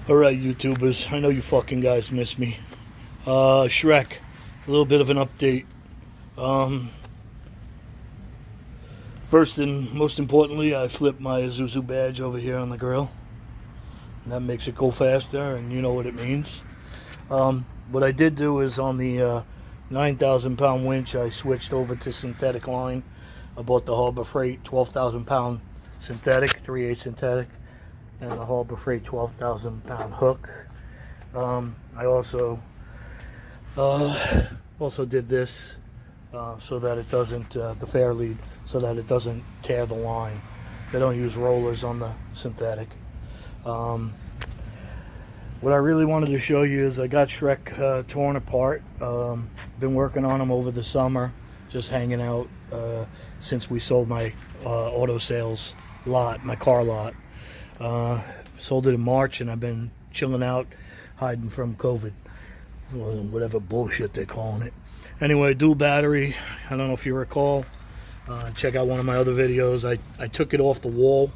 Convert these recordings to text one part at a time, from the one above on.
Alright, YouTubers, I know you fucking guys miss me. Shrek, a little bit of an update. First and most importantly, I flipped my Isuzu badge over here on the grill. And that makes it go faster, and you know what it means. What I did do is on the 9,000 pound winch, I switched over to synthetic line. I bought the Harbor Freight 12,000 pound synthetic, 3/8 synthetic, and the Harbor Freight 12,000 pound hook. I also did this so that it doesn't, the fair lead, so that it doesn't tear the line. They don't use rollers on the synthetic. What I really wanted to show you is I got Shrek torn apart. Been working on them over the summer, just hanging out since we sold my auto sales lot, my car lot. Sold it in March, and I've been chilling out, hiding from COVID, whatever bullshit they're calling it. Anyway, dual battery. I don't know if you recall. Check out one of my other videos. I took it off the wall.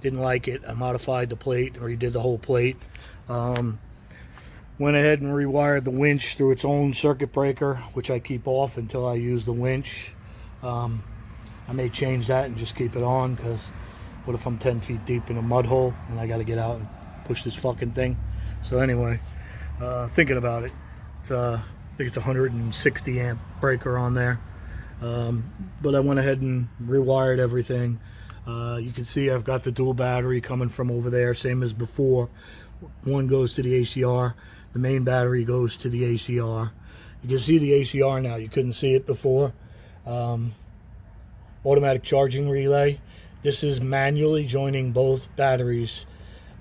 Didn't like it. I modified the plate, or redid the whole plate. Went ahead and rewired the winch through its own circuit breaker, which I keep off until I use the winch. I may change that and just keep it on, because what if I'm 10 feet deep in a mud hole and I got to get out and push this fucking thing? So anyway, thinking about it. It's I think it's a 160 amp breaker on there. But I went ahead and rewired everything. You can see I've got the dual battery coming from over there, same as before. One goes to the ACR, the main battery goes to the ACR. You can see the ACR now, you couldn't see it before. Automatic charging relay. This is manually joining both batteries.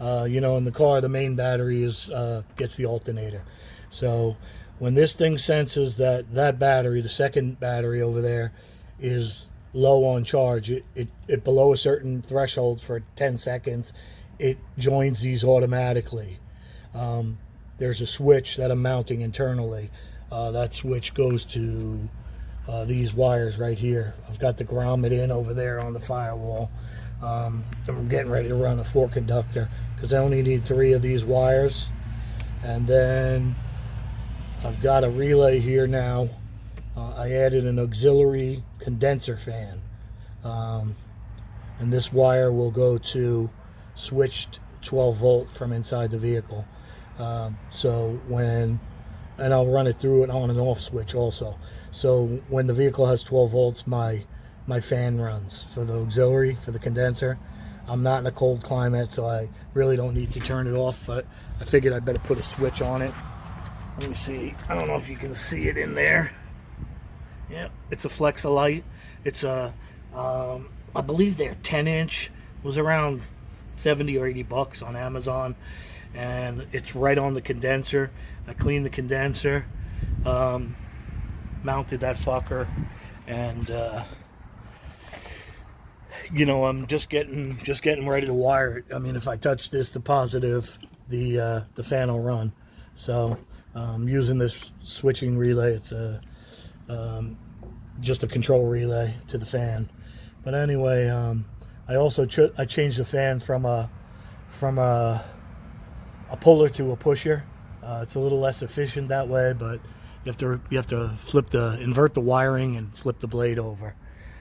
You know, in the car, the main battery is gets the alternator. So when this thing senses that battery, the second battery over there, is low on charge, it below a certain threshold for 10 seconds, it joins these automatically. There's a switch that I'm mounting internally. That switch goes to these wires right here. I've got the grommet in over there on the firewall. I'm getting ready to run a 4 conductor, because I only need 3 of these wires. And then I've got a relay here now. I added an auxiliary condenser fan, and this wire will go to switched 12 volt from inside the vehicle. So and I'll run it through an on and off switch also. So when the vehicle has 12 volts, my fan runs for the auxiliary, for the condenser. I'm not in a cold climate, so I really don't need to turn it off, but I figured I better put a switch on it. Let me see. I don't know if you can see it in there. Yeah, it's a Flexolite. It's a, I believe they're 10-inch. It was around 70 or 80 bucks on Amazon, and it's right on the condenser. I cleaned the condenser, mounted that fucker, and you know, I'm just getting ready to wire it. I mean, if I touch this to positive, the fan will run. So I'm using this switching relay. It's a just a control relay to the fan. But anyway, I also I changed the fan from a puller to a pusher. It's a little less efficient that way, but you have to invert the wiring and flip the blade over.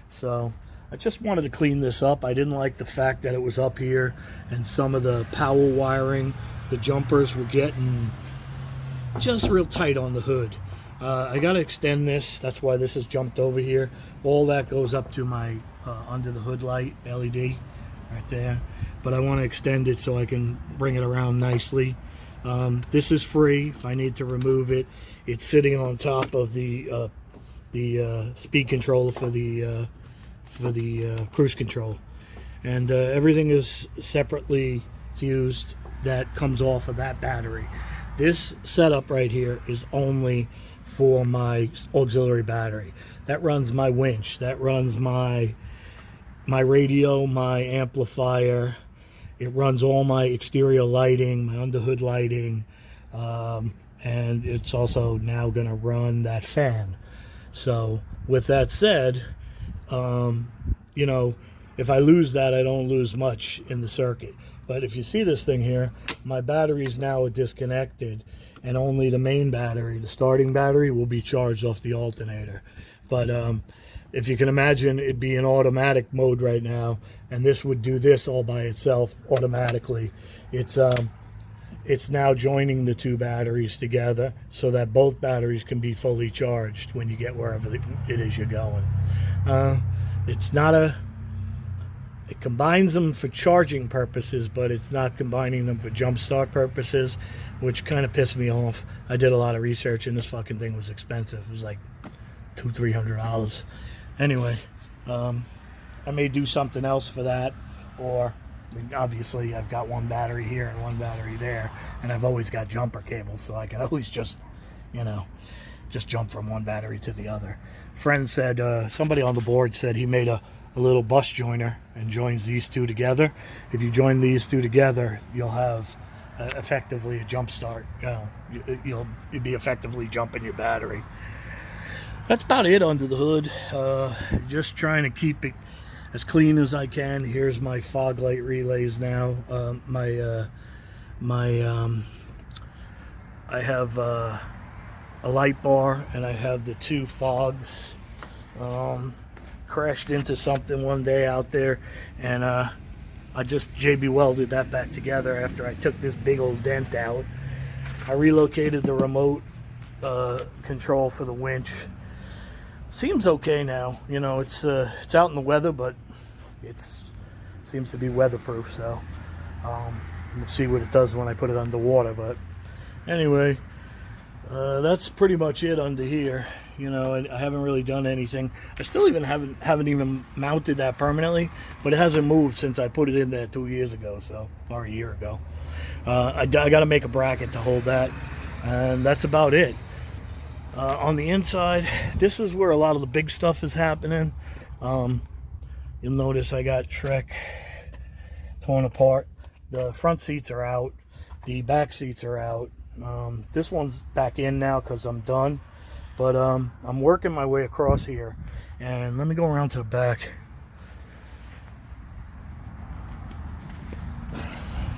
So I just wanted to clean this up. I didn't like the fact that it was up here, and some of the power wiring, the jumpers were getting just real tight on the hood. I got to extend this. That's why this is jumped over here. All that goes up to my under the hood light LED right there. But I want to extend it so I can bring it around nicely. This is free. If I need to remove it, it's sitting on top of the speed controller for the cruise control, and everything is separately fused. That comes off of that battery. This setup right here is only for my auxiliary battery. That runs my winch, that runs my radio, my amplifier. It runs all my exterior lighting, my underhood lighting, and it's also now going to run that fan. So with that said, you know, if I lose that, I don't lose much in the circuit. But if you see this thing here, my batteries now are disconnected, and only the main battery, the starting battery, will be charged off the alternator. But if you can imagine, it'd be in automatic mode right now, and this would do this all by itself automatically. It's now joining the two batteries together so that both batteries can be fully charged when you get wherever it is you're going. It combines them for charging purposes, but it's not combining them for jump start purposes, which kind of pissed me off. I did a lot of research, and this fucking thing was expensive. It was like $200-300. Anyway, I may do something else for that, or obviously I've got one battery here and one battery there, and I've always got jumper cables, so I can always just jump from one battery to the other. Friend said, somebody on the board said he made a little bus joiner and joins these two together. If you join these two together, you'll have effectively a jump start. You'll be effectively jumping your battery. That's about it under the hood. Just trying to keep it as clean as I can. Here's my fog light relays now. I have a light bar, and I have the two fogs. Crashed into something one day out there, and I just JB welded that back together after I took this big old dent out. I relocated the remote control for the winch. Seems okay now. It's out in the weather, but seems to be weatherproof, so we'll see what it does when I put it underwater. But anyway, that's pretty much it under here. I haven't really done anything. I still haven't even mounted that permanently, but it hasn't moved since I put it in there 2 years ago, or a year ago. I got to make a bracket to hold that, and that's about it. On the inside, this is where a lot of the big stuff is happening. You'll notice I got Shrek torn apart. The front seats are out. The back seats are out. This one's back in now because I'm done. But I'm working my way across here. And let me go around to the back.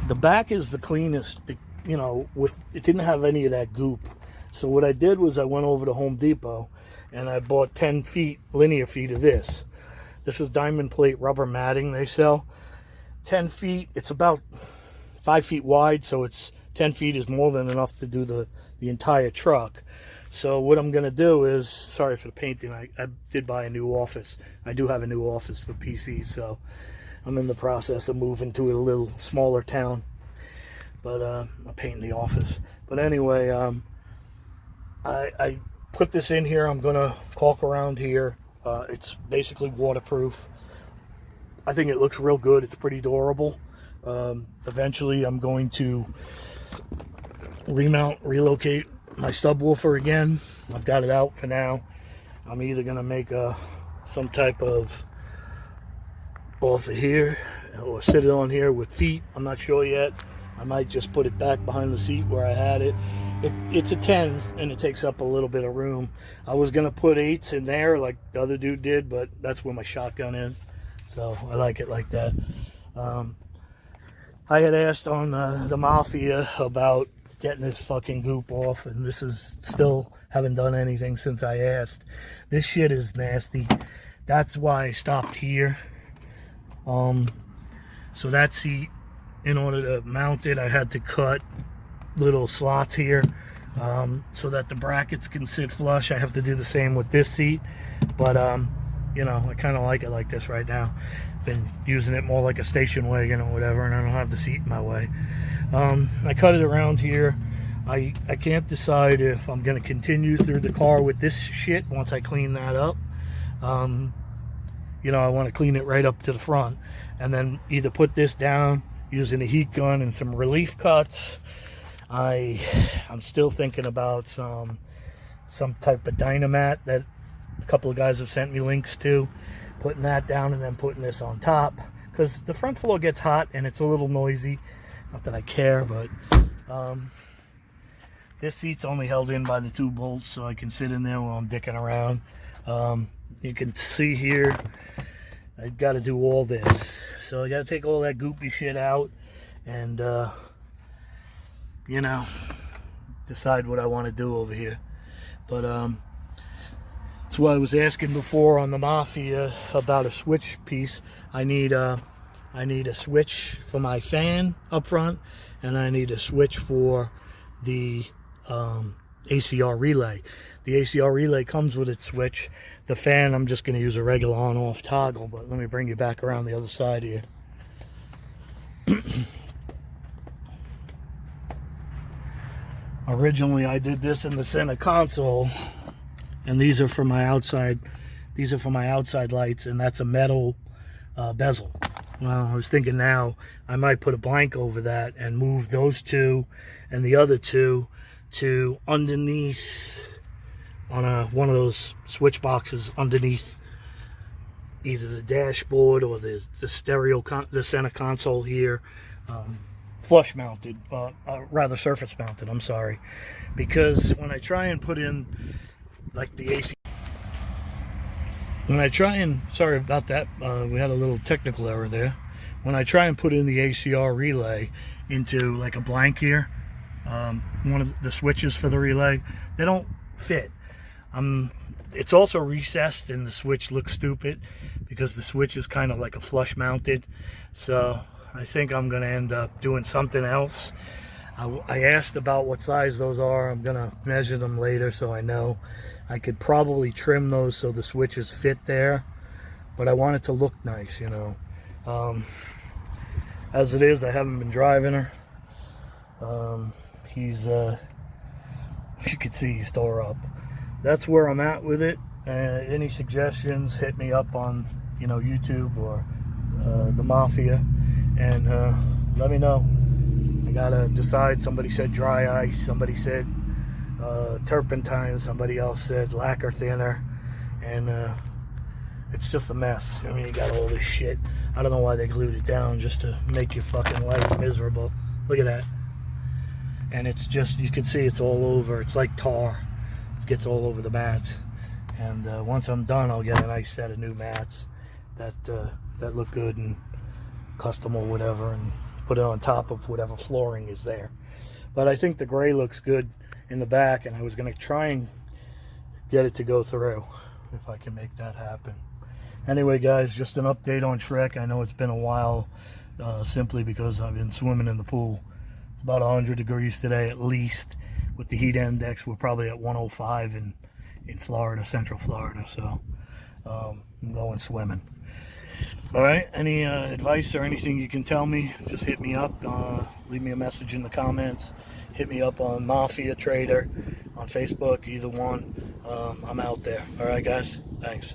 The back is the cleanest, it didn't have any of that goop. So what I did was I went over to Home Depot and I bought 10 linear feet of this. This is diamond plate rubber matting they sell. 10 feet, it's about 5 feet wide, so it's 10 feet is more than enough to do the entire truck. So what I'm going to do is, sorry for the painting, I did buy a new office. I do have a new office for PCs, so I'm in the process of moving to a little smaller town. But I'm painting the office. But anyway, I put this in here. I'm going to caulk around here. It's basically waterproof. I think it looks real good. It's pretty durable. Eventually I'm going to relocate my subwoofer again. I've got it out for now. I'm either going to make some type of off of here or sit it on here with feet. I'm not sure yet. I might just put it back behind the seat where I had it. It's a 10 and it takes up a little bit of room. I was going to put 8s in there like the other dude did, but that's where my shotgun is. So I like it like that. I had asked on the Mafia about getting this fucking goop off, and this is still haven't done anything since I asked. This shit is nasty. That's why I stopped here. So that seat, in order to mount it, I had to cut little slots here so that the brackets can sit flush. I have to do the same with this seat, but I kind of like it like this right now. Been using it more like a station wagon or whatever, and I don't have the seat in my way. I cut it around here. I can't decide if I'm going to continue through the car with this shit once I clean that up. I want to clean it right up to the front and then either put this down using a heat gun and some relief cuts. I'm still thinking about some type of Dynamat that a couple of guys have sent me links to, putting that down and then putting this on top, because the front floor gets hot and it's a little noisy. Not that I care, but this seat's only held in by the 2 bolts, so I can sit in there while I'm dicking around. You can see here, I got to do all this. So I got to take all that goopy shit out and you know, decide what I want to do over here. But that's why I was asking before on the Mafia about a switch piece. I need a switch for my fan up front, and I need a switch for the ACR relay. The ACR relay comes with its switch. The fan, I'm just going to use a regular on-off toggle, but let me bring you back around the other side here. Originally, I did this in the center console, and these are for my outside. These are for my outside lights, and that's a metal bezel. Well, I was thinking now I might put a blank over that and move those two and the other two to underneath on one of those switch boxes underneath either the dashboard or the stereo the center console here, flush mounted, rather surface mounted, I'm sorry, because when I try and put in like the AC, sorry about that, we had a little technical error there. When I try and put in the ACR relay into like a blank here, one of the switches for the relay, they don't fit. It's also recessed, and the switch looks stupid because the switch is kind of like a flush mounted. So I think I'm going to end up doing something else. I asked about what size those are. I'm going to measure them later so I know. I could probably trim those so the switches fit there, but I want it to look nice, you know. As it is, I haven't been driving her. You can see he's tore up. That's where I'm at with it. Any suggestions, hit me up on, you know, YouTube or the Mafia, and let me know. I gotta decide. Somebody said dry ice, somebody said turpentine, somebody else said lacquer thinner, and it's just a mess. I mean, you got all this shit. I don't know why they glued it down, just to make your fucking life miserable. Look at that. And it's just, you can see it's all over. It's like tar. It gets all over the mats. And once I'm done, I'll get a nice set of new mats that look good and custom or whatever, and put it on top of whatever flooring is there. But I think the gray looks good in the back, and I was going to try and get it to go through if I can make that happen. Anyway, guys, just an update on Shrek. I know it's been a while, simply because I've been swimming in the pool. It's about 100 degrees today at least. With the heat index, we're probably at 105 in Florida, Central Florida. So I'm going swimming. All right, any advice or anything you can tell me, just hit me up. Leave me a message in the comments. Hit me up on Mafia Trader on Facebook, either one. I'm out there. All right, guys, thanks.